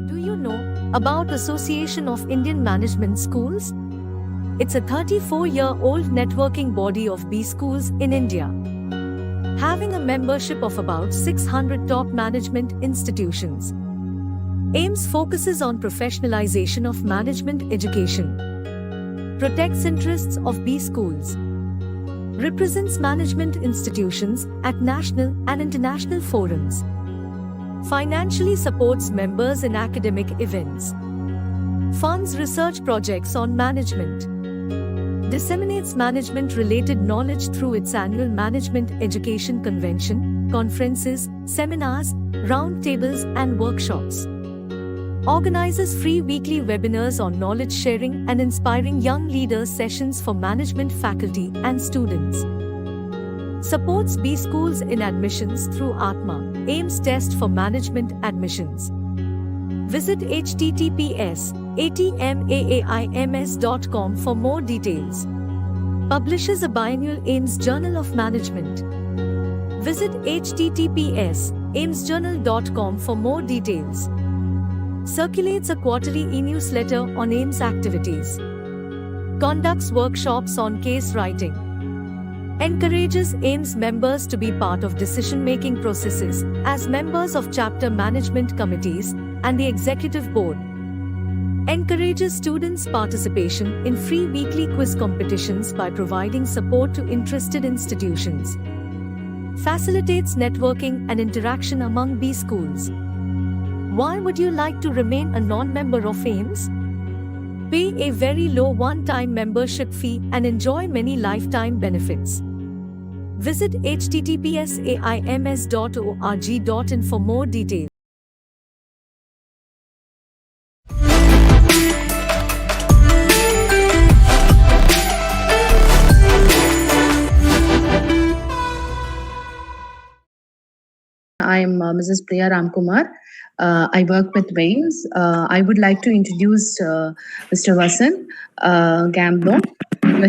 Do you know about Association of Indian Management Schools? It's a 34-year-old networking body of B schools in India, having a membership of about 600 top management institutions. AIMS focuses on professionalization of management education, protects interests of B schools, represents management institutions at national and international forums, financially supports members in academic events, funds research projects on management, disseminates management-related knowledge through its annual Management Education Convention, conferences, seminars, roundtables and workshops, organizes free weekly webinars on knowledge sharing and inspiring young leaders sessions for management faculty and students, supports B schools in admissions through Atma, AIMS test for management admissions. Visit https://atmaims.com for more details. Publishes a biannual AIMS Journal of Management. Visit https://aimsjournal.com for more details. Circulates a quarterly e-newsletter on AIMS activities. Conducts workshops on case writing. Encourages AIMS members to be part of decision-making processes as members of chapter management committees and the executive board. Encourages students' participation in free weekly quiz competitions by providing support to interested institutions. Facilitates networking and interaction among B schools. Why would you like to remain a non-member of AIMS? Pay a very low one-time membership fee and enjoy many lifetime benefits. Visit https://aims.org.in for more details. I'm Mrs. Priya Ramkumar. I work with AIMS. I would like to introduce Mr. Vasant Kamble.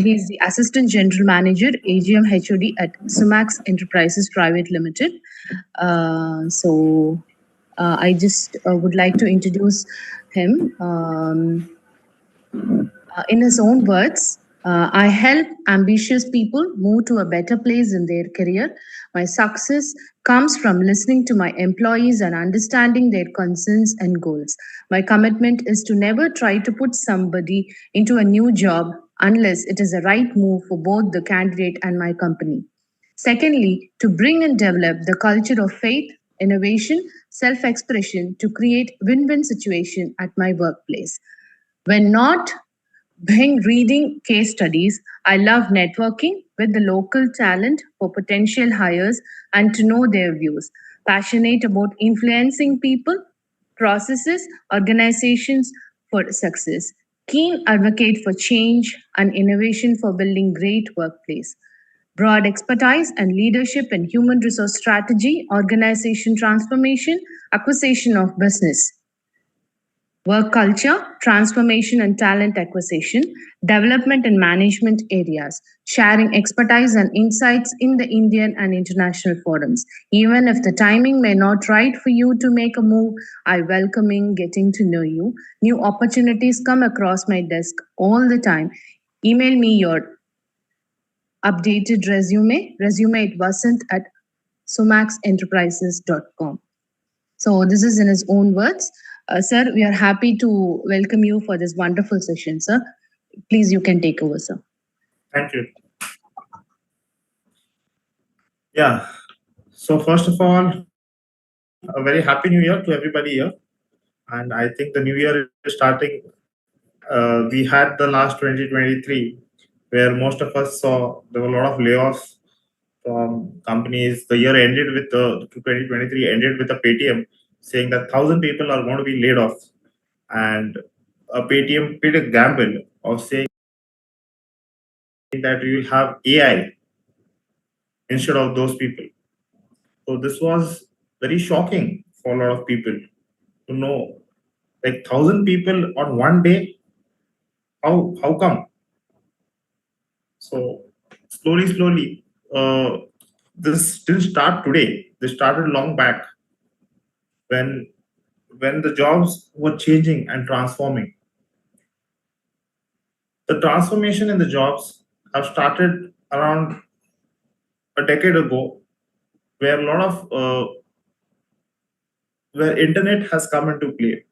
He's the Assistant General Manager, AGM HOD at Sumax Enterprises Private Limited. I just would like to introduce him. In his own words, I help ambitious people move to a better place in their career. My success comes from listening to my employees and understanding their concerns and goals. My commitment is to never try to put somebody into a new job unless it is the right move for both the candidate and my company. Secondly, to bring and develop the culture of faith, innovation, self-expression to create win-win situation at my workplace. When not being reading case studies, I love networking with the local talent for potential hires and to know their views. Passionate about influencing people, processes, organizations for success. Keen advocate for change and innovation for building great workplace. Broad expertise and leadership in human resource strategy, organization transformation, acquisition of business. Work culture, transformation and talent acquisition, development and management areas, sharing expertise and insights in the Indian and international forums. Even if the timing may not right for you to make a move, I welcome getting to know you. New opportunities come across my desk all the time. Email me your updated resume at vasant@sumaxenterprises.com. So this is in his own words. Sir, we are happy to welcome you for this wonderful session, sir. Please, you can take over, sir. Thank you. Yeah. So first of all, a very happy New Year to everybody here. And I think the New Year is starting. We had the last 2023, where most of us saw there were a lot of layoffs from companies. The year ended with 2023 ended with a Paytm saying that 1,000 people are going to be laid off, and Paytm paid a gamble of saying that we will have AI instead of those people. So this was very shocking for a lot of people to know, like 1,000 people on one day. How come? So slowly, this didn't start today. This started long back when when the jobs were changing and transforming. The transformation in the jobs have started around a decade ago, where a lot of where internet has come into play.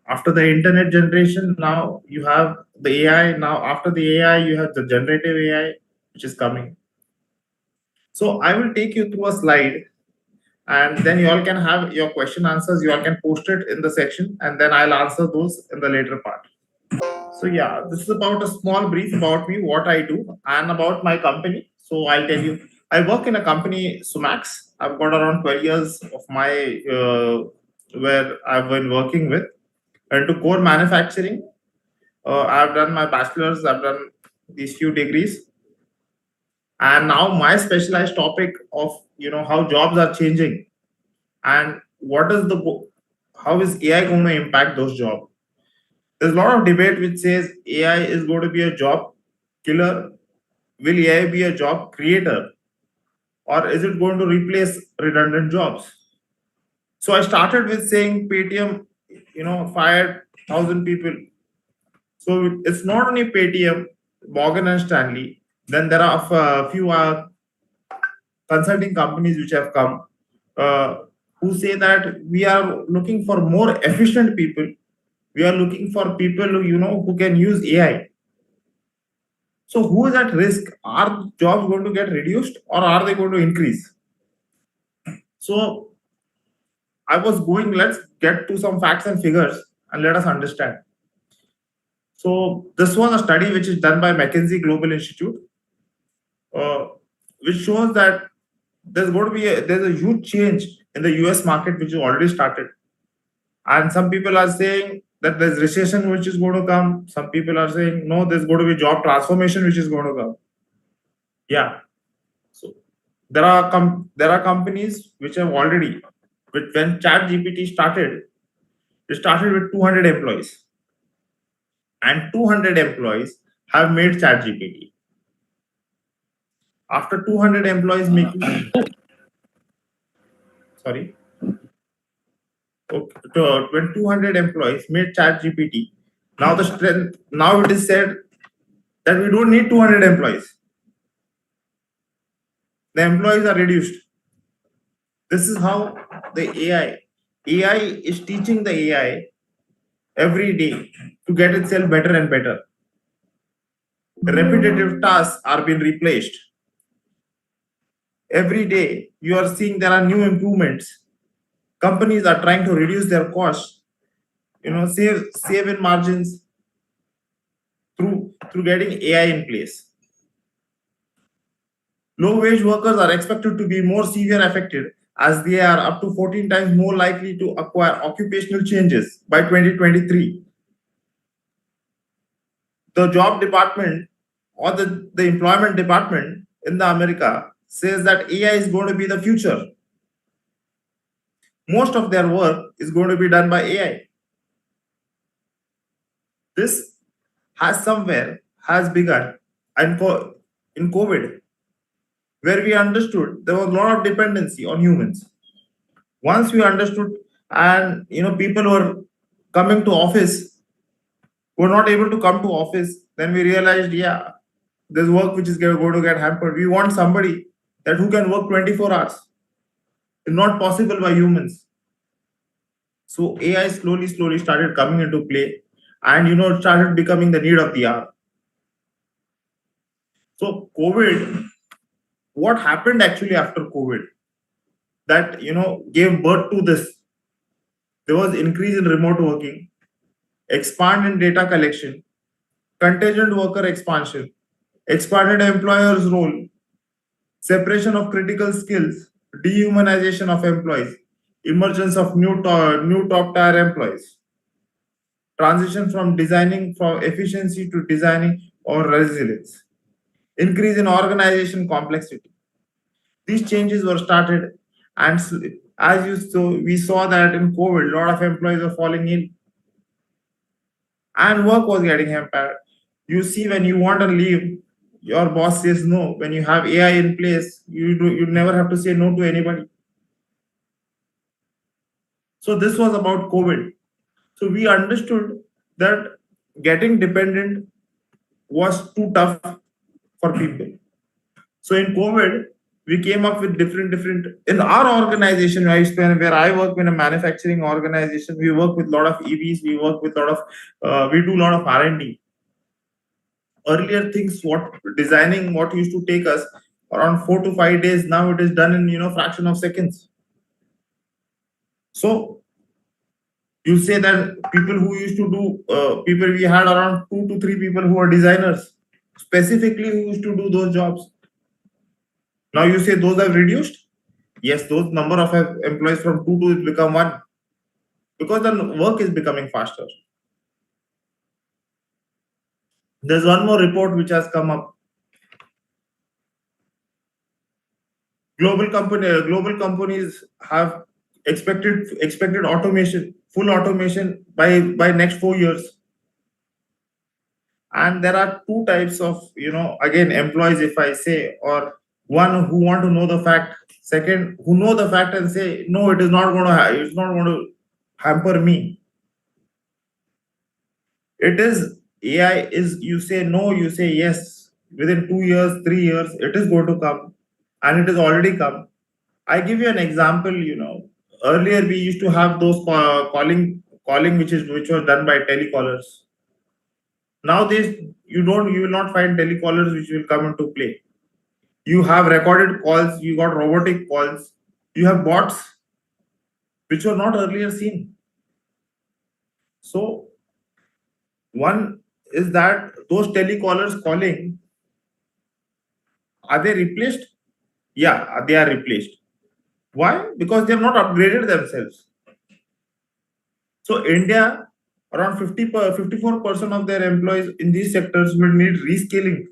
After the internet generation, now you have the AI. Now after the AI, you have the generative AI, which is coming. So I will take you through a slide, and then you all can have your question answers. You all can post it in the section, and then I'll answer those in the later part. So yeah, this is about a small brief about me, what I do, and about my company. So I'll tell you, I work in a company, Sumax. I've got around 12 years of my where I've been working with into core manufacturing. I've done my bachelor's. I've done these few degrees, and now my specialized topic of how jobs are changing and what is how is AI going to impact those jobs. There's a lot of debate which says AI is going to be a job killer. Will AI be a job creator, or is it going to replace redundant jobs? So I started with saying Paytm, fired 1,000 people. So it's not only Paytm, Morgan and Stanley. Then there are a few consulting companies which have come, uh, who say that we are looking for more efficient people. We are looking for people who can use AI. So who is at risk? Are jobs going to get reduced or are they going to increase? So I was going, let's get to some facts and figures and let us understand. So this was a study which is done by McKinsey Global Institute, uh, which shows that there's going to be there's a huge change in the US market which has already started. And some people are saying that there's recession which is going to come. Some people are saying no, there's going to be job transformation which is going to come. Yeah. So there are companies which have already, when ChatGPT started, it started with 200 employees, and 200 employees have made ChatGPT. After 200 employees making, sorry, okay, when 200 employees made ChatGPT, now the strength, now it is said that we don't need 200 employees. The employees are reduced. This is how the AI is teaching the AI every day to get itself better and better. Repetitive tasks are being replaced. Every day you are seeing there are new improvements. Companies are trying to reduce their costs, save in margins through getting AI in place. Low wage workers are expected to be more severe affected, as they are up to 14 times more likely to acquire occupational changes by 2023. The job department or the employment department in the America says that AI is going to be the future. Most of their work is going to be done by AI. This has begun in COVID, where we understood there was a lot of dependency on humans. Once we understood, and people were coming to office, were not able to come to office, then we realized, yeah, there's work which is going to get hampered. We want somebody that who can work 24 hours. It's not possible by humans. So AI slowly started coming into play, and it started becoming the need of the hour. So COVID, what happened actually after COVID that gave birth to this? There was increase in remote working, expand in data collection, contingent worker expansion, expanded employers' role, separation of critical skills, dehumanization of employees, emergence of new top tier employees, transition from designing for efficiency to designing or resilience, increase in organization complexity. These changes were started, and as you saw, we saw that in COVID, a lot of employees were falling ill, and work was getting hampered. You see, when you want to leave, your boss says no. When you have AI in place, you never have to say no to anybody. So this was about COVID. So we understood that getting dependent was too tough for people. So in COVID, we came up with different in our organization. Where I work in a manufacturing organization, we work with a lot of EVs. We work with a lot of we do a lot of R&D. Earlier things, what designing what used to take us around 4 to 5 days, now it is done in fraction of seconds. So you say that people who used to do people, we had around 2 to 3 people who are designers specifically who used to do those jobs. Now you say those have reduced. Yes, those number of employees from 2 to become 1 because the work is becoming faster. There's one more report which has come up. Global companies have expected automation, full automation by next 4 years. And there are two types of again employees, if I say, or one who want to know the fact, second who know the fact and say no, it is not going to it's not going to hamper me. It is AI is, you say no, you say yes, within 2 years, 3 years, it is going to come, and it is already come. I give you an example. Earlier we used to have those calling which was done by telecallers. Nowadays, you will not find telecallers which will come into play. You have recorded calls, you got robotic calls, you have bots which were not earlier seen. So one is that those telecallers calling, are they replaced? Yeah, they are replaced. Why? Because they have not upgraded themselves. So India, around 54% of their employees in these sectors will need reskilling.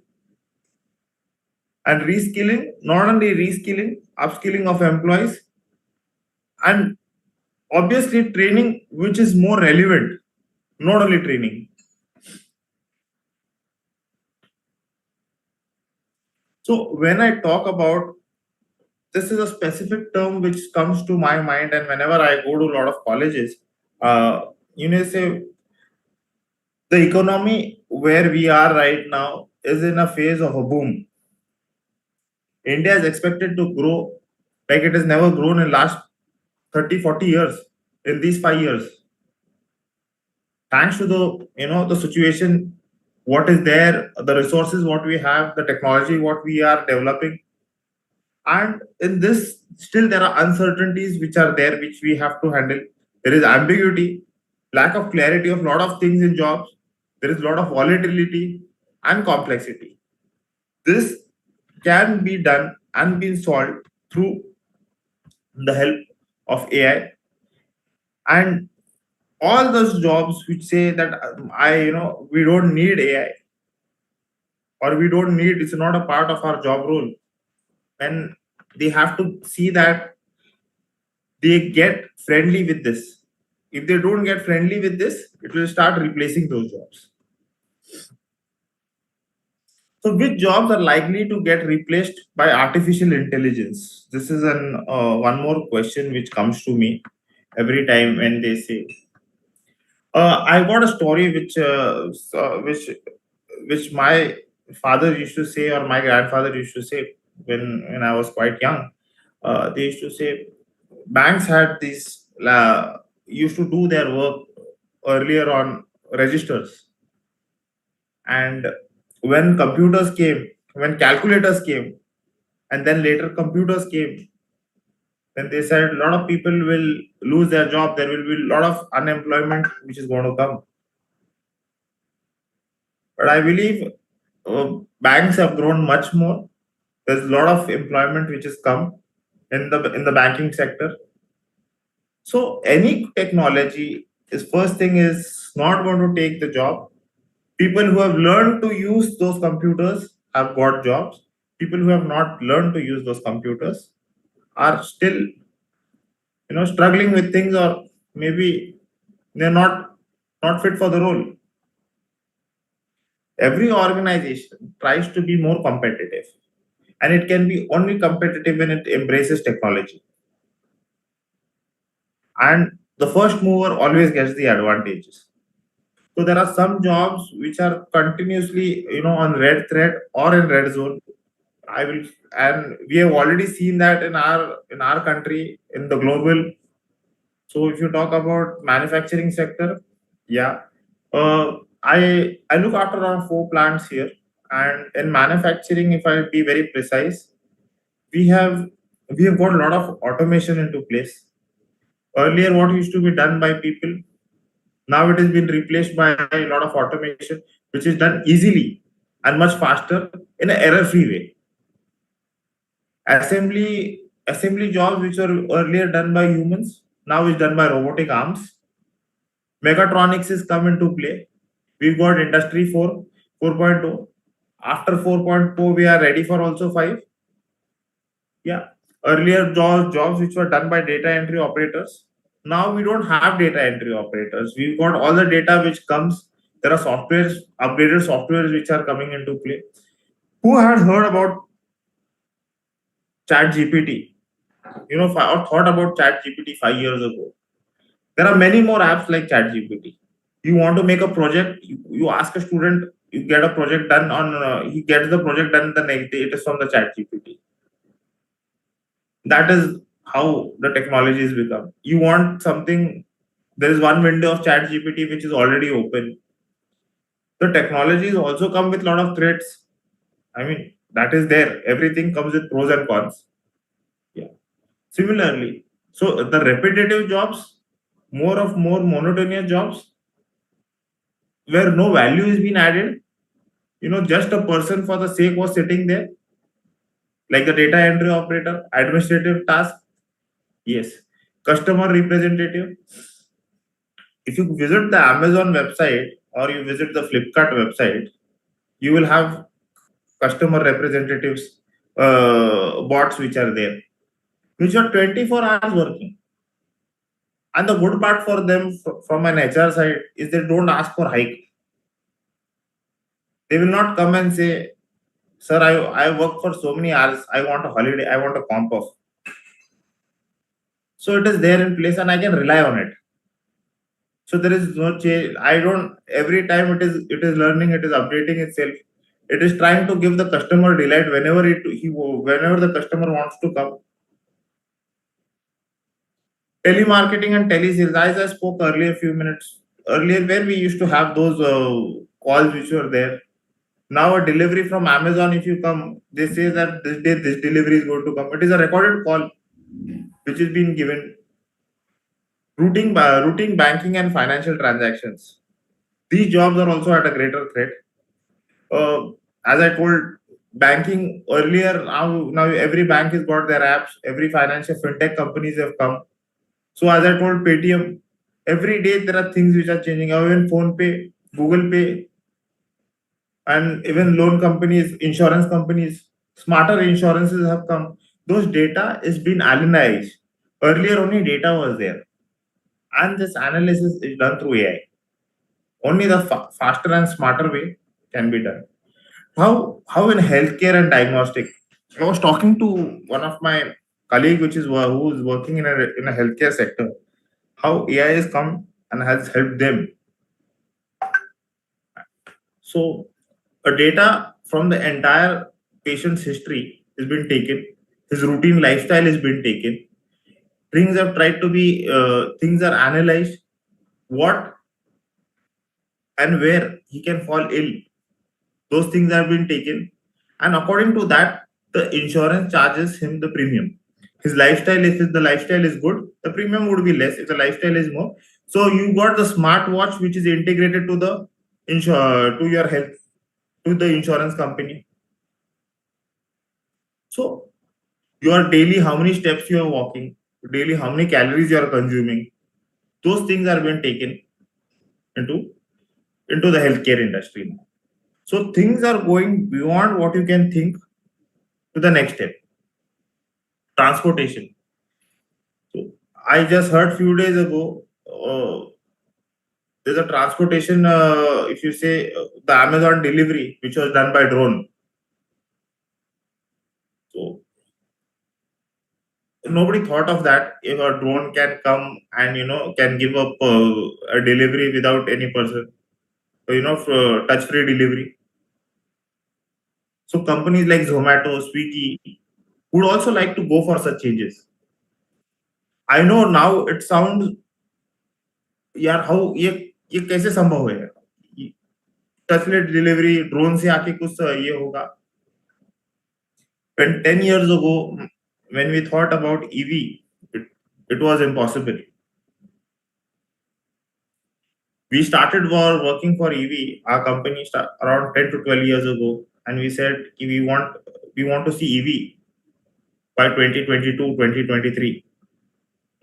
And reskilling, not only reskilling, upskilling of employees, and obviously training which is more relevant, not only training. So when I talk about, this is a specific term which comes to my mind, and whenever I go to a lot of colleges, say the economy where we are right now is in a phase of a boom. India is expected to grow like it has never grown in last 30-40 years, in these 5 years, thanks to the situation what is there, the resources what we have, the technology what we are developing. And in this, still there are uncertainties which are there, which we have to handle. There is ambiguity, lack of clarity of lot of things in jobs. There is a lot of volatility and complexity. This can be done and be solved through the help of AI. And all those jobs which say that we don't need AI, or we don't need, it's not a part of our job role, then they have to see that they get friendly with this. If they don't get friendly with this, it will start replacing those jobs. So which jobs are likely to get replaced by artificial intelligence? This is an one more question which comes to me every time when they say. I got a story which my father used to say, or my grandfather used to say when I was quite young. They used to say banks had these used to do their work earlier on registers, and when calculators came, and then later computers came, then they said a lot of people will lose their job. There will be a lot of unemployment which is going to come. But I believe banks have grown much more. There's a lot of employment which has come in the banking sector. So any technology is, first thing, is not going to take the job. People who have learned to use those computers have got jobs. People who have not learned to use those computers are still struggling with things, or maybe they're not fit for the role. Every organization tries to be more competitive, and it can be only competitive when it embraces technology. And the first mover always gets the advantages. So there are some jobs which are continuously, on red thread or in red zone. I will, and we have already seen that in our country, in the global. So if you talk about manufacturing sector, yeah, I look after around 4 plants here, and in manufacturing, if I be very precise, we have we have got a lot of automation into place. Earlier, what used to be done by people, now it has been replaced by a lot of automation, which is done easily and much faster in an error-free way. Assembly jobs which were earlier done by humans now is done by robotic arms. Mechatronics is come into play. We've got industry 4, 4.0. After 4.0, we are ready for also 5. Yeah. Earlier jobs which were done by data entry operators. Now we don't have data entry operators. We've got all the data which comes. There are softwares, upgraded softwares which are coming into play. Who had heard about Chat GPT? Or thought about Chat GPT 5 years ago. There are many more apps like Chat GPT. You want to make a project, you ask a student, you get a project done on, he gets the project done the next day, it is from the Chat GPT. That is how the technology has become. You want something, there is one window of Chat GPT which is already open. The technology has also come with a lot of threats. I mean, that is there. Everything comes with pros and cons. Yeah. Similarly, so the repetitive jobs, more monotonous jobs where no value is being added, just a person for the sake was sitting there, like the data entry operator, administrative task. Yes. Customer representative. If you visit the Amazon website or you visit the Flipkart website, you will have customer representatives, bots which are there, which are 24 hours working. And the good part for them from an HR side is they don't ask for hike. They will not come and say, sir, I work for so many hours, I want a holiday, I want a comp off. So it is there in place and I can rely on it. So there is no change. I don't, every time it is learning, it is updating itself. It is trying to give the customer delight whenever the customer wants to come. Telemarketing and telesales, as I spoke earlier, few minutes earlier, where we used to have those calls which were there. Now a delivery from Amazon, if you come, they say that this day this delivery is going to come. It is a recorded call which is being given. Routing banking and financial transactions. These jobs are also at a greater threat. As I told, banking earlier, now every bank has got their apps. Every financial fintech companies have come. So as I told Paytm, every day there are things which are changing. Even Phone Pay, Google Pay, and even loan companies, insurance companies, smarter insurances have come. Those data is being analyzed. Earlier only data was there, and this analysis is done through AI. Only the faster and smarter way can be done. How in healthcare and diagnostic? I was talking to one of my colleague, who is working in a healthcare sector. How AI has come and has helped them. So, a data from the entire patient's history has been taken. His routine lifestyle has been taken. Things are analyzed. What and where he can fall ill, those things have been taken, and according to that, the insurance charges him the premium. His lifestyle, if the lifestyle is good, the premium would be less. If the lifestyle is more, so you got the smart watch which is integrated to the to your health, to the insurance company. So your daily, how many steps you are walking, daily how many calories you are consuming, those things are being taken into the healthcare industry now. So things are going beyond what you can think to the next step. Transportation. So I just heard few days ago, there's a transportation. If you say the Amazon delivery, which was done by drone. So Nobody thought of that. If a drone can come and can give up a delivery without any person, for touch-free delivery. So companies like Zomato, Swiggy would also like to go for such changes. I know now it sounds, यार how ये कैसे संभव है, touchless delivery drone से आके कुछ ये होगा. When 10 years ago, when we thought about EV, it was impossible. We started working for EV. Our company around 10 to 12 years ago, and we said we want to see EV by 2022, 2023.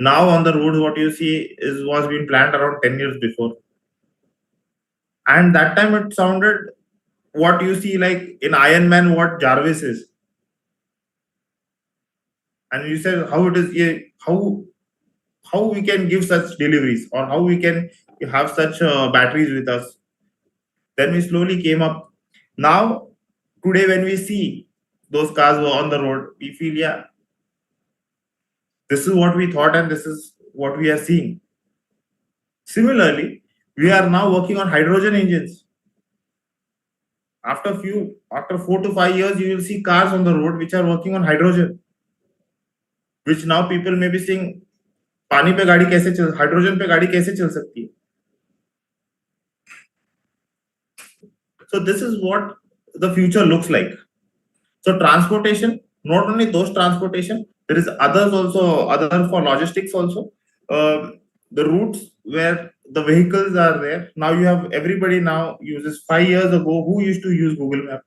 Now on the road, what you see was being planned around 10 years before. And that time it sounded what you see like in Iron Man, what Jarvis is. And you said how it is, how we can give such deliveries, or how we can have such batteries with us. Then we slowly came up. Now, today, when we see those cars were on the road, we feel, yeah, this is what we thought, and this is what we are seeing. Similarly, we are now working on hydrogen engines. After 4 to 5 years, you will see cars on the road which are working on hydrogen. Which now people may be saying, पानी पे गाड़ी कैसे चल, hydrogen पे गाड़ी कैसे चल सकती है? So this is what the future looks like. So transportation, not only those transportation, there is others also, other for logistics also. The routes where the vehicles are there. Now you have everybody now uses. 5 years ago, who used to use Google Map?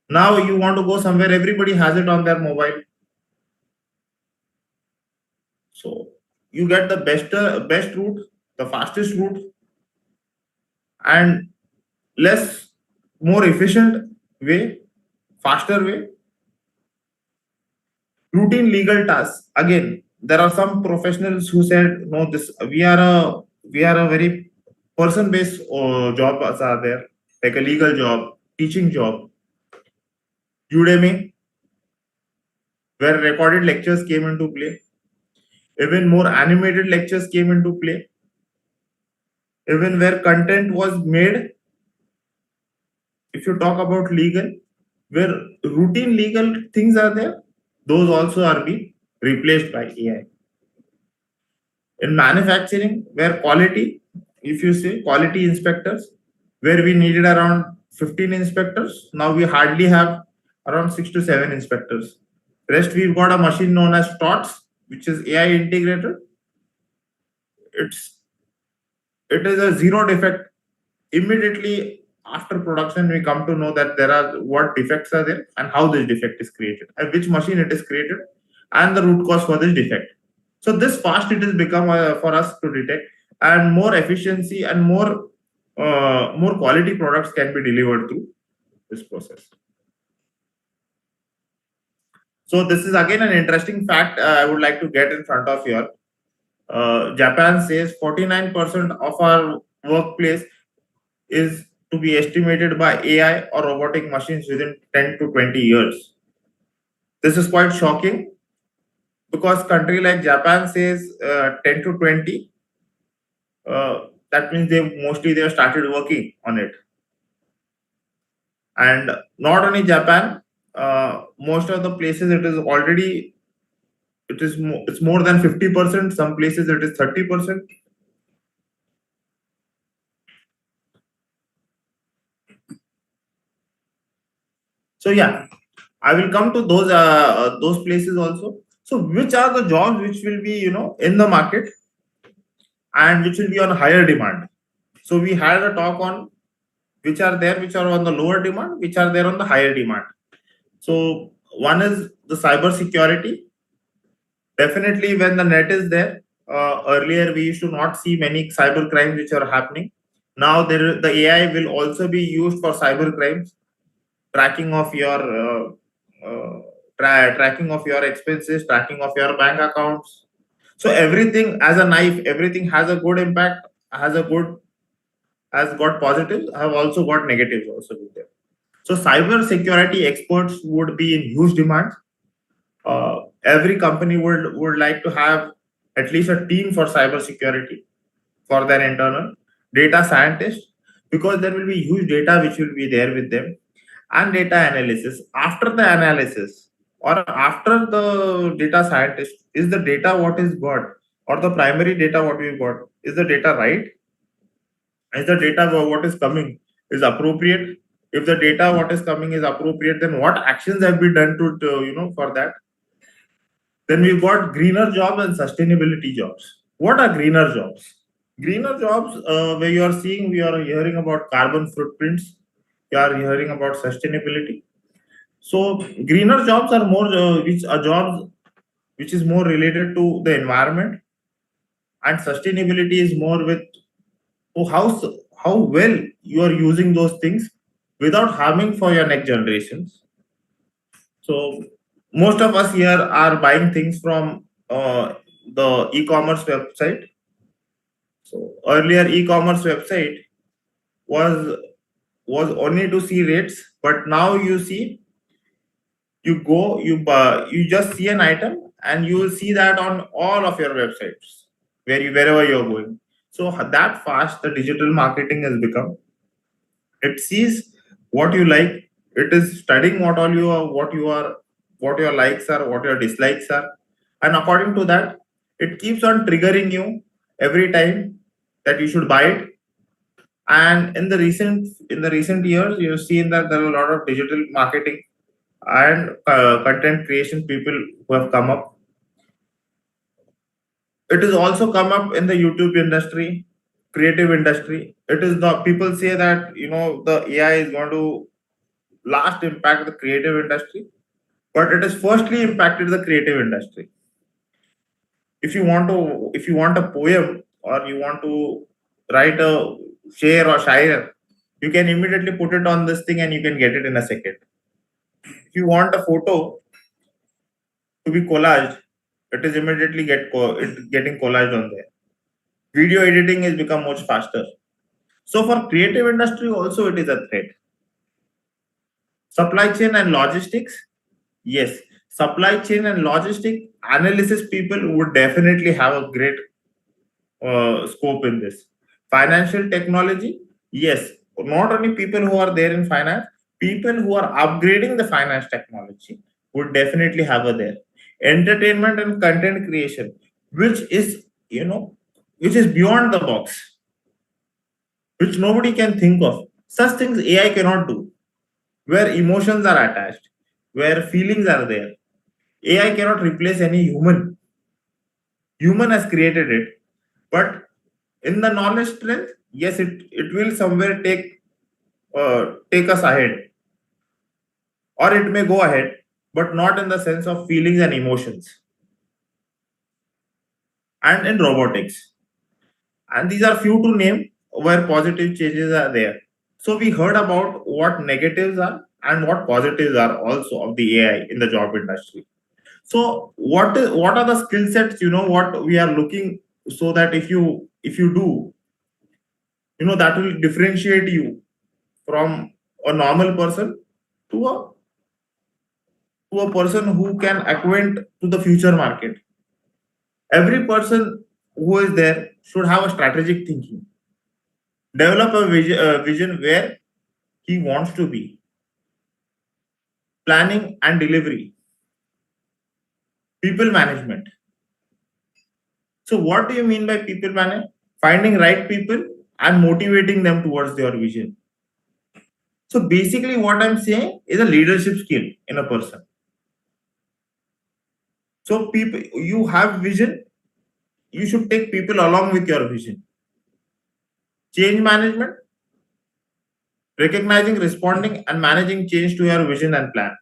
Now you want to go somewhere, everybody has it on their mobile. So you get the best route, the fastest route, and more efficient way, faster way. Routine legal tasks. Again, there are some professionals who said, no, this we are a very person-based jobs are there, like a legal job, teaching job. Udemy, where recorded lectures came into play. Even more animated lectures came into play. Even where content was made. If you talk about legal, where routine legal things are there, those also are being replaced by AI. In manufacturing, where quality, if you say quality inspectors, where we needed around 15 inspectors, now we hardly have around 6 to 7 inspectors. Rest, we've got a machine known as TOTS, which is AI integrated. It is a zero defect. Immediately after production, we come to know that there are what defects are there and how this defect is created, and which machine it is created, and the root cause for this defect. So this fast it has become for us to detect, and more efficiency and more quality products can be delivered through this process. So this is again an interesting fact I would like to get in front of you. Japan says 49% of our workplace is to be estimated by AI or robotic machines within 10 to 20 years. This is quite shocking because country like Japan says 10 to 20. That means they have started working on it. And not only Japan, most of the places it's more than 50%. Some places it is 30%. So yeah, I will come to those places also. So which are the jobs which will be in the market and which will be on higher demand? So we had a talk on which are there, which are on the lower demand, which are there on the higher demand. So one is the cyber security. Definitely, when the net is there, earlier we used to not see many cyber crimes which are happening. Now the AI will also be used for cyber crimes, tracking of your tracking of your expenses, tracking of your bank accounts. So everything as a knife, everything has a good impact, has got positives, have also got negatives also with them. So cyber security experts would be in huge demand. every company would like to have at least a team for cybersecurity for their internal data scientists, because there will be huge data which will be there with them, and data analysis. After the analysis or after the data scientist, is the data what is got, or the primary data what we got, is the data right? Is the data what is coming is appropriate? If the data what is coming is appropriate, then what actions have been done to for that? Then we've got greener jobs and sustainability jobs. What are greener jobs? Greener jobs, where you are seeing, we are hearing about carbon footprints, we are hearing about sustainability. So greener jobs are more, which are jobs which is more related to the environment, and sustainability is more with how well you are using those things without harming for your next generations. So most of us here are buying things from the e-commerce website. So earlier e-commerce website was was only to see rates, but now you see, you go, you buy, you just see an item and you will see that on all of your websites wherever you're going. So that fast the digital marketing has become. It sees what you like. It is studying what all you are, what your likes are, what your dislikes are, and according to that, it keeps on triggering you every time that you should buy it. And in the recent years, you've seen that there are a lot of digital marketing and content creation people who have come up. It has also come up in the YouTube industry, creative industry. It is the people say that the AI is going to last impact the creative industry, but it has firstly impacted the creative industry. If you want a poem, or you want to write a share or shire, you can immediately put it on this thing and you can get it in a second. If you want a photo to be collaged, it is immediately getting collaged on there. Video editing has become much faster. So for creative industry also it is a threat. Supply chain and logistics, yes, supply chain and logistic analysis people would definitely have a great scope in this. Financial technology, yes, not only people who are there in finance, people who are upgrading the finance technology would definitely have a there. Entertainment and content creation, which is which is beyond the box, which nobody can think of. Such things AI cannot do, where emotions are attached, where feelings are there. AI cannot replace any human. Human has created it, but in the knowledge strength, yes, it will somewhere take us ahead, or it may go ahead, but not in the sense of feelings and emotions. And in robotics, and these are few to name where positive changes are there. So we heard about what negatives are and what positives are also of the AI in the job industry. So what are the skill sets, what we are looking, so that if you do, that will differentiate you from a normal person to a person who can acquaint to the future market. Every person who is there should have a strategic thinking, develop a vision where he wants to be, planning and delivery, people management. So what do you mean by people management? Finding right people and motivating them towards your vision. So basically what I'm saying is a leadership skill in a person. So people, you have vision, you should take people along with your vision. Change management, recognizing, responding, and managing change to your vision and plan.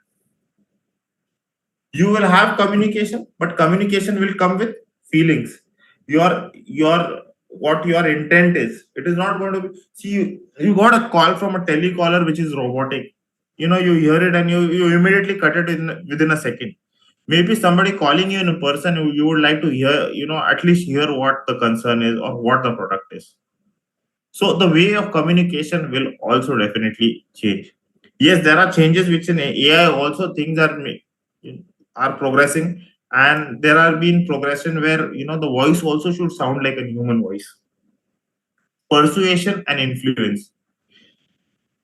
You will have communication, but communication will come with feelings. Your what your intent is. It is not going to be. See, you got a call from a telecaller which is robotic. You hear it and you immediately cut it in within a second. Maybe somebody calling you in person, you would like to hear, at least hear what the concern is or what the product is. So the way of communication will also definitely change. Yes, there are changes which in AI also things are progressing, and there are been progression where the voice also should sound like a human voice. Persuasion and influence.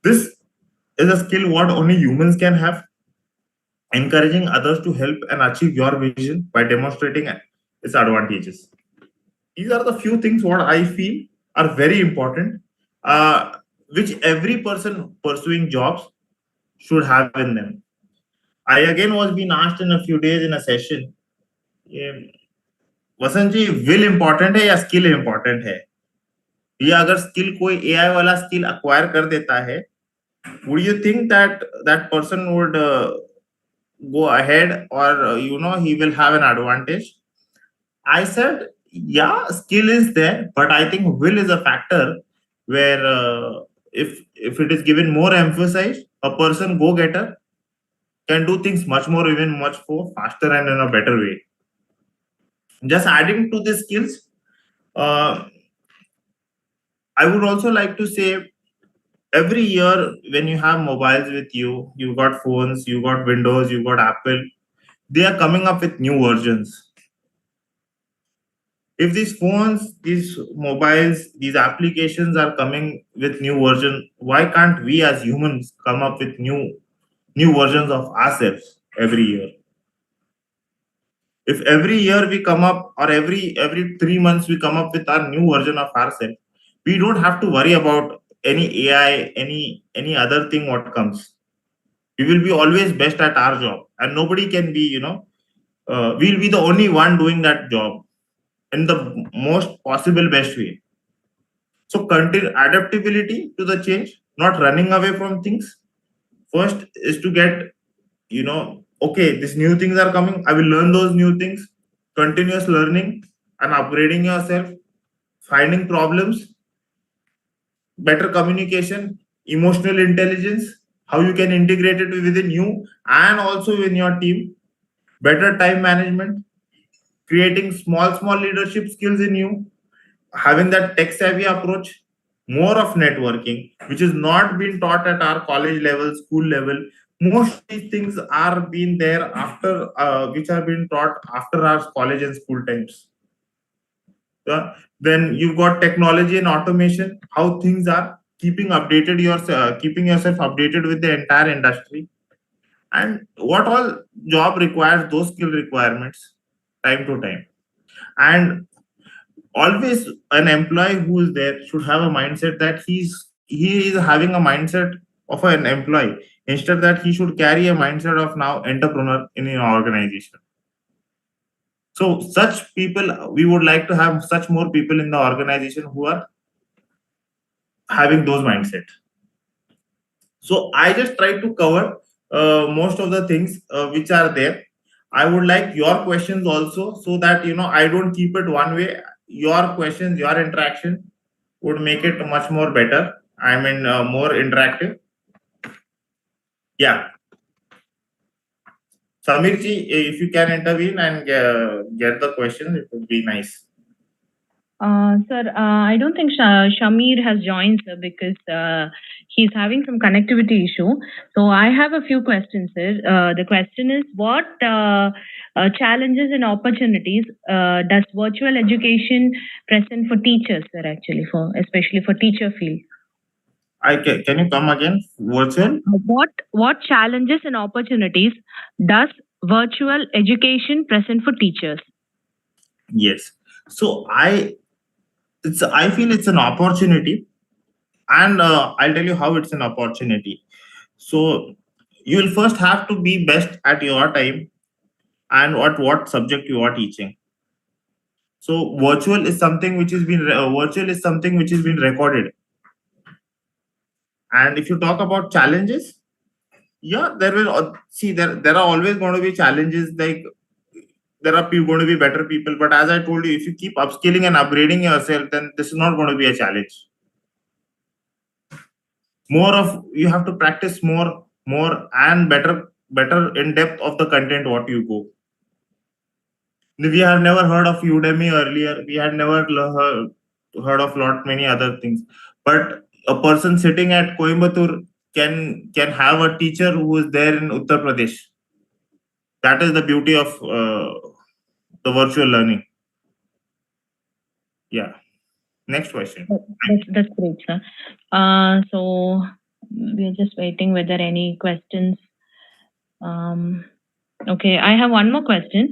This is a skill what only humans can have. Encouraging others to help and achieve your vision by demonstrating its advantages. These are the few things what I feel are very important, which every person pursuing jobs should have in them. I again was being asked in a few days in a session, Vasant ji will important है या skill important है? ये अगर skill कोई AI वाला skill acquire कर देता है, would you think that that person would go ahead, or he will have an advantage? I said, yeah, skill is there, but I think will is a factor where if it is given more emphasis, a person go getter can do things much more, even much more faster and in a better way. Just adding to the skills, I would also like to say, every year when you have mobiles with you, you got phones, you got Windows, you got Apple, they are coming up with new versions. If these phones, these mobiles, these applications are coming with new version, why can't we as humans come up with new versions of ourselves every year? If every year we come up, or every 3 months we come up with our new version of ourselves, we don't have to worry about any AI, any other thing what comes. We will be always best at our job, and nobody can be, we'll be the only one doing that job in the most possible best way. So continue adaptability to the change, not running away from things. First is to get, okay, these new things are coming, I will learn those new things. Continuous learning and upgrading yourself, finding problems, better communication, emotional intelligence, how you can integrate it within you and also in your team, better time management, creating small leadership skills in you, having that tech savvy approach, more of networking, which is not being taught at our college level, school level. Most of these things are being there after, which are being taught after our college and school times. Then you've got technology and automation, how things are keeping yourself updated with the entire industry, and what all job requires those skill requirements time to time. And always an employee who is there should have a mindset that he is having a mindset of an employee, instead that he should carry a mindset of now entrepreneur in an organization. So such people, we would like to have such more people in the organization who are having those mindset. So I just try to cover most of the things which are there. I would like your questions also, so that I don't keep it one way. Your questions, your interaction would make it much more better. I mean, more interactive. Yeah, Samirji, if you can intervene and get the question, it would be nice. Sir, I don't think Shamir has joined, sir, because he's having some connectivity issue. So I have a few questions, sir. The question is, what challenges and opportunities does virtual education present for teachers, sir, actually, especially for teacher field? Can you come again? Virtual? What challenges and opportunities does virtual education present for teachers? Yes. So I feel it's an opportunity, and I'll tell you how it's an opportunity. So you will first have to be best at your time and what subject you are teaching. So virtual is something which has been recorded. And if you talk about challenges, yeah, there will there are always going to be challenges. Like, there are going to be better people, but as I told you, if you keep upskilling and upgrading yourself, then this is not going to be a challenge. You have to practice more and better in depth of the content what you go. We have never heard of Udemy earlier. We had never heard of many other things. But a person sitting at Coimbatore can have a teacher who is there in Uttar Pradesh. That is the beauty of the virtual learning. Yeah. Next question. That's great, sir. So we're just waiting whether any questions. Okay, I have one more question.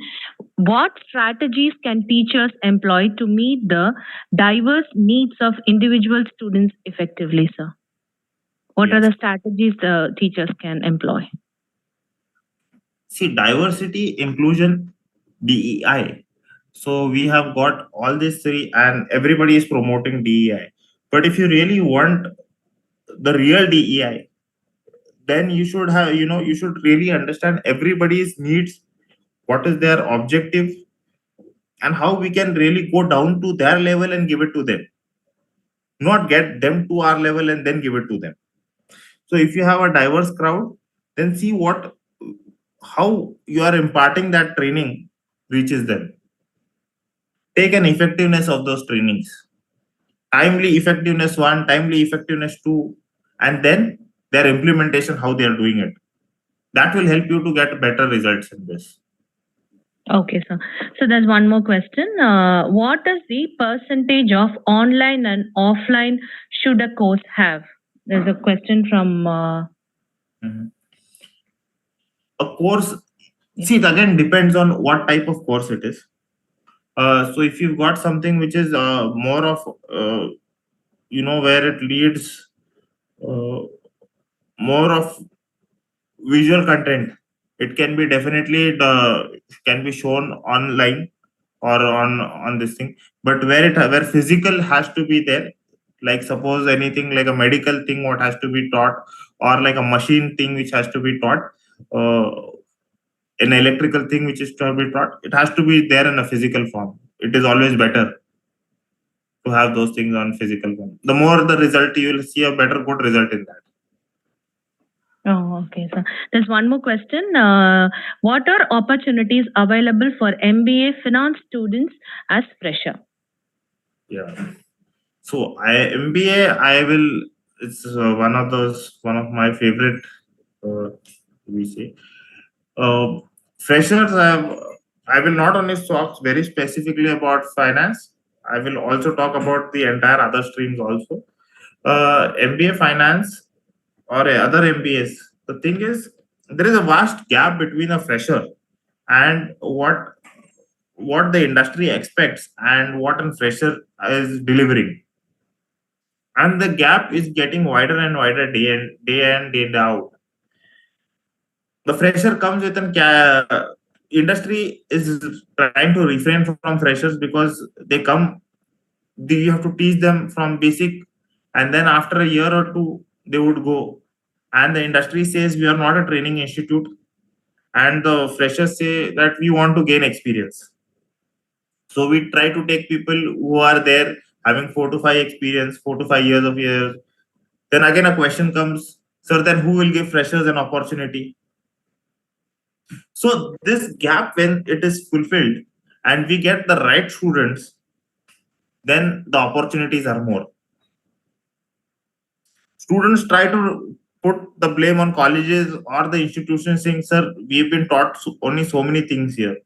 What strategies can teachers employ to meet the diverse needs of individual students effectively, sir? What are Yes. the strategies the teachers can employ? See, diversity, inclusion, DEI. So we have got all these three, and everybody is promoting DEI. But if you really want the real DEI, then you should have, you should really understand everybody's needs, what is their objective, and how we can really go down to their level and give it to them, not get them to our level and then give it to them. So if you have a diverse crowd, then see how you are imparting that training reaches them. Take an effectiveness of those trainings, timely effectiveness 1, timely effectiveness 2, and then their implementation, how they are doing it. That will help you to get better results in this. Okay, sir. So there's one more question. What is the percentage of online and offline should a course have? There's a question from. Mhm. A course, see, it again depends on what type of course it is. So if you've got something which is more of, where it leads uh, more of visual content, it can be definitely can be shown online or on this thing. But where physical has to be there, like suppose anything like a medical thing what has to be taught, or like a machine thing which has to be taught, uh, an electrical thing which is to be taught, it has to be there in a physical form. It is always better to have those things on physical form. The more the result, you will see a better good result in that. Oh, okay, sir. There's one more question. What are opportunities available for MBA finance students as fresher? Yeah. So MBA, I will. It's one of my favorite. We say freshers. I will not only talk very specifically about finance. I will also talk about the entire other streams also. MBA finance or other MBAs. The thing is, there is a vast gap between a fresher and what the industry expects and what a fresher is delivering, and the gap is getting wider and wider day out. The fresher comes with an industry is trying to refrain from freshers because they come, you have to teach them from basic, and then after a year or two they would go, and the industry says we are not a training institute, and the freshers say that we want to gain experience. So we try to take people who are there having 4 to 5 years of years. Then again a question comes, sir, then who will give freshers an opportunity? So this gap, when it is fulfilled and we get the right students, then the opportunities are more. Students try to put the blame on colleges or the institutions, saying, sir, we've been taught only so many things here.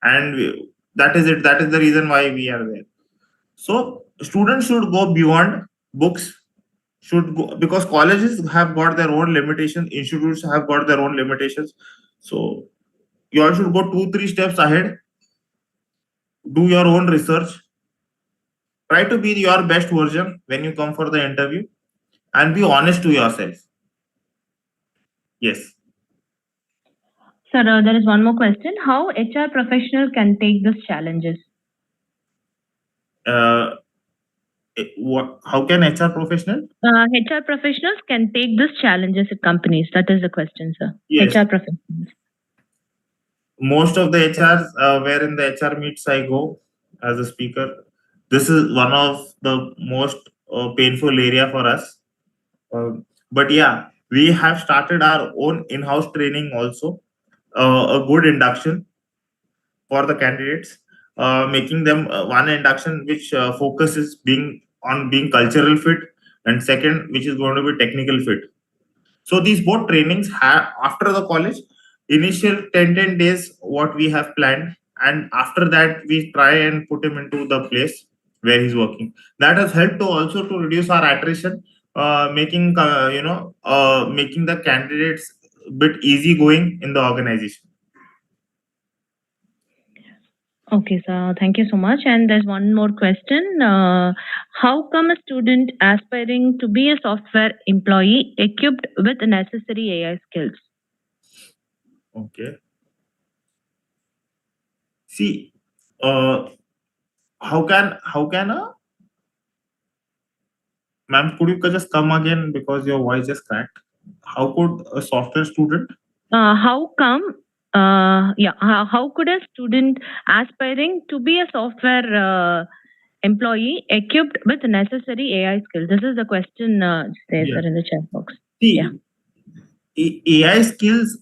And that is it. That is the reason why we are there. So students should go beyond books, should go, because colleges have got their own limitations, institutes have got their own limitations. So you all should go 2-3 steps ahead, do your own research, try to be your best version when you come for the interview, and be honest to yourself. Yes. Sir, there is one more question. How HR professional can take these challenges? How can HR professional? HR professionals can take these challenges at companies. That is the question, sir. Yes. HR professionals. Most of the HRs, where in the HR meets I go as a speaker, this is one of the most painful area for us. But yeah, we have started our own in-house training also, a good induction for the candidates, making them one induction which focuses being cultural fit, and second which is going to be technical fit. So these both trainings have after the college, initial 10 days what we have planned, and after that we try and put him into the place where he's working. That has helped to also to reduce our attrition, making the candidates a bit easy going in the organization. Okay, so thank you so much. And there's one more question. How come a student aspiring to be a software employee equipped with necessary AI skills? Okay. See, uh, how can a ma'am, could you just come again because your voice is cracked? How could a software student? How come? How could a student aspiring to be a software employee equipped with necessary AI skills? This is the question there, Yeah. sir, in the chat box. See, Yeah. AI skills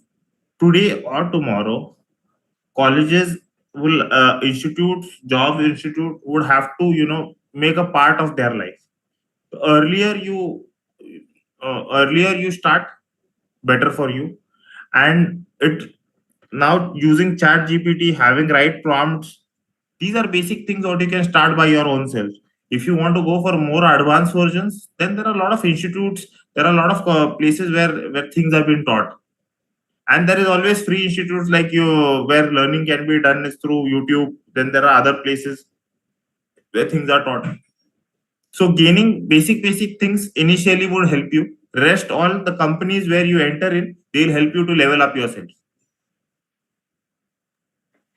today or tomorrow, colleges will institutes, job institute would have to make a part of their life. Earlier you earlier you start, better for you, and it now using chat gpt, having right prompts, these are basic things what you can start by your own self. If you want to go for more advanced versions, then there are a lot of institutes, there are a lot of places where things have been taught, and there is always free institutes like you where learning can be done is through youtube. Then there are other places where things are taught. So gaining basic things initially would help you. Rest all the companies where you enter in, they'll help you to level up yourself.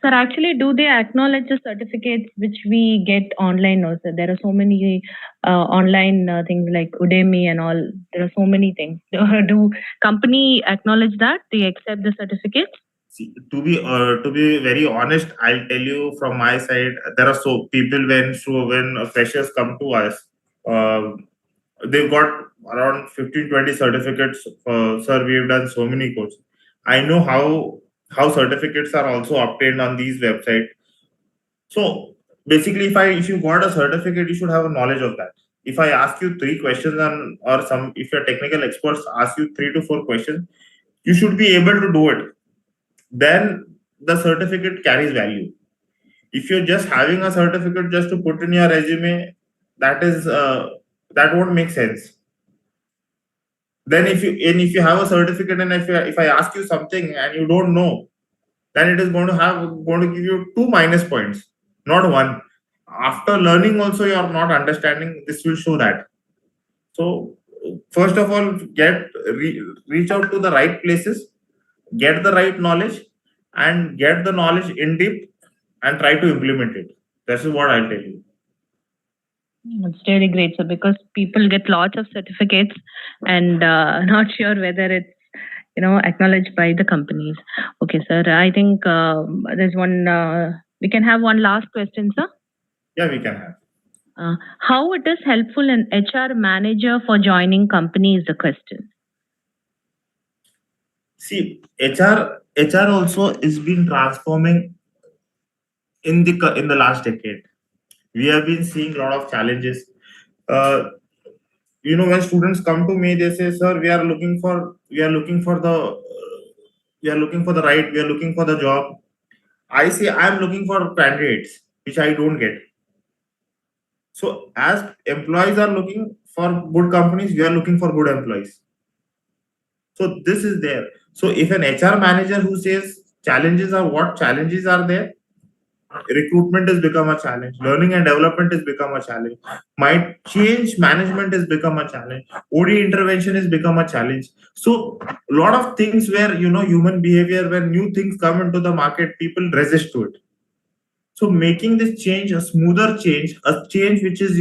Sir, actually, do they acknowledge the certificates which we get online also? There are so many online things like Udemy and all. There are so many things. Do company acknowledge that? They accept the certificates? See, to be very honest, I'll tell you from my side, there are so people when freshers come to us, uh, they've got around 15-20 certificates. Sir, we've done so many courses. I know how certificates are also obtained on these websites. So basically, if you got a certificate, you should have a knowledge of that. If I ask you three questions on or some if your technical experts ask you 3 to 4 questions, you should be able to do it. Then the certificate carries value. If you're just having a certificate just to put in your resume, that won't make sense. Then if you have a certificate, and if I ask you something and you don't know, then it is going to give you 2 minus points, not one. After learning also you are not understanding, this will show that. So first of all, reach out to the right places, get the right knowledge, and get the knowledge in deep, and try to implement it. This is what I'll tell you. It's really great, sir, because people get lots of certificates and not sure whether it's acknowledged by the companies. Okay, sir. I think there's one. We can have one last question, sir. Yeah, we can have. How it is helpful an HR manager for joining company is the question. See, HR also is been transforming in the last decade. We have been seeing a lot of challenges. Uh, when students come to me, they say, "Sir, we are looking for the job." I say, "I'm looking for candidates, which I don't get." So, as employees are looking for good companies, we are looking for good employees. So this is there. So if an HR manager who says challenges are what challenges are there, recruitment has become a challenge, learning and development has become a challenge, might change management has become a challenge, OD intervention has become a challenge. So a lot of things where human behavior, when new things come into the market, people resist to it. So making this change a smoother change, a change which is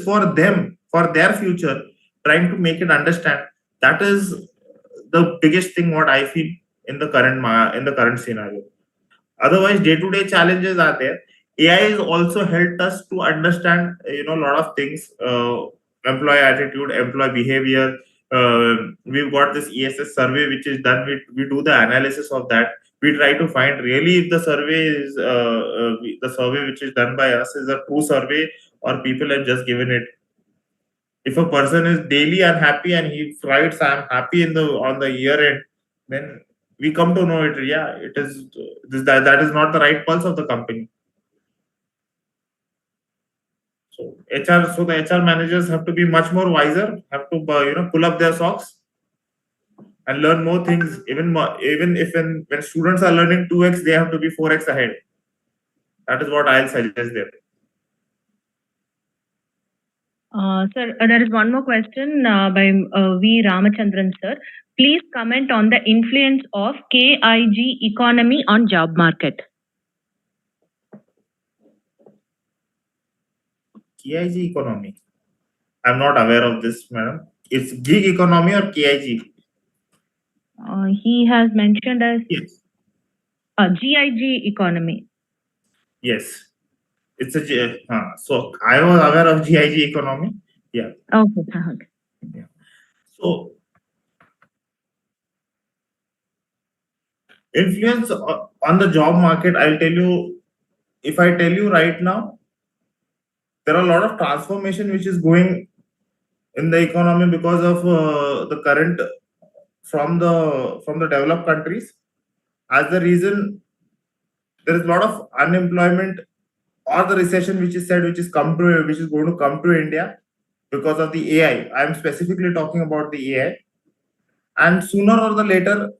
for them, for their future, trying to make it understand, that is the biggest thing what I feel in the current scenario. Otherwise, day-to-day challenges are there. AI has also helped us to understand a lot of things, employee attitude, employee behavior. We've got this ESS survey which is done. We do the analysis of that. We try to find really if the survey is the survey which is done by us is a true survey, or people have just given it. If a person is daily unhappy and he writes I'm happy on the year end, then we come to know it. Yeah, it is that is not the right pulse of the company. So the HR managers have to be much more wiser. Have to pull up their socks and learn more things. Even if when students are learning 2x, they have to be 4x ahead. That is what I'll suggest them. Sir, there is one more question by V. Ramachandran, sir. Please comment on the influence of KIG economy on job market. KIG economy. I'm not aware of this, madam. It's gig economy or KIG? He has mentioned as Yes. GIG economy. Yes. It's a so I was aware of GIG economy. Yeah. Okay. Yeah. So influence on the job market, I'll tell you. If I tell you right now, there are a lot of transformation which is going in the economy because of the current from the developed countries. As the reason, there is a lot of unemployment or the recession which is said which is going to come to India because of the AI. I'm specifically talking about the AI, and sooner or the later,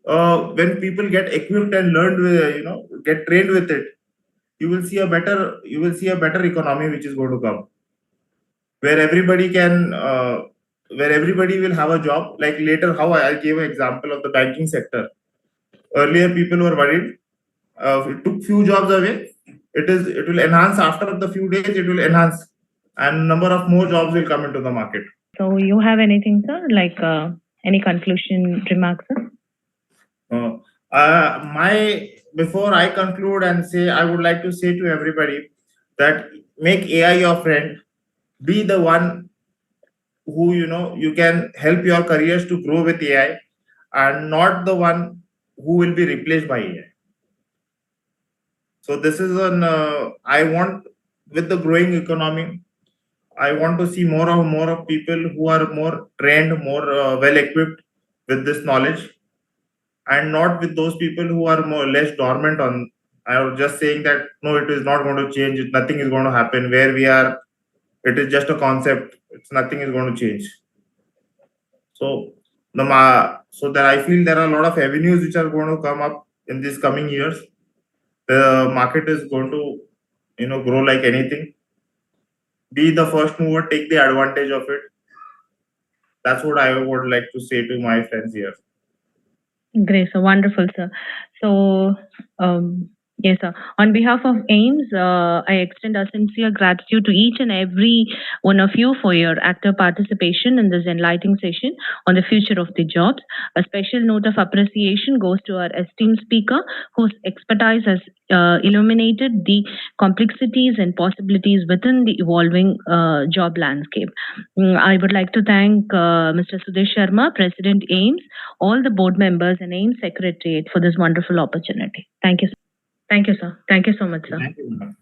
when people get equipped and learned with, get trained with it, you will see a better economy which is going to come, where everybody can where everybody will have a job. Like later, how I gave an example of the banking sector. Earlier, people were worried. It took few jobs away. It will enhance after the few days. It will enhance, and number of more jobs will come into the market. So you have anything, sir? Like any conclusion remarks, sir? Before I conclude and say, I would like to say to everybody that make AI your friend. Be the one who you can help your careers to grow with AI, and not the one who will be replaced by AI. So this is I want, with the growing economy, I want to see more of people who are more trained, more well equipped with this knowledge, and not with those people who are more less dormant on. I was just saying that no, it is not going to change. Nothing is going to happen. Where we are, it is just a concept. Nothing is going to change. So so that I feel there are a lot of avenues which are going to come up in these coming years. The market is going to grow like anything. Be the first mover, take the advantage of it. That's what I would like to say to my friends here. Great, so wonderful, sir. So, yes, sir. On behalf of AIMS, I extend our sincere gratitude to each and every one of you for your active participation in this enlightening session on the future of the jobs. A special note of appreciation goes to our esteemed speaker, whose expertise has illuminated the complexities and possibilities within the evolving job landscape. I would like to thank Mr. Sudesh Sharma, President AIMS, all the board members and AIMS Secretariat for this wonderful opportunity. Thank you. Thank you, sir. Thank you so much, sir. Thank you, ma'am.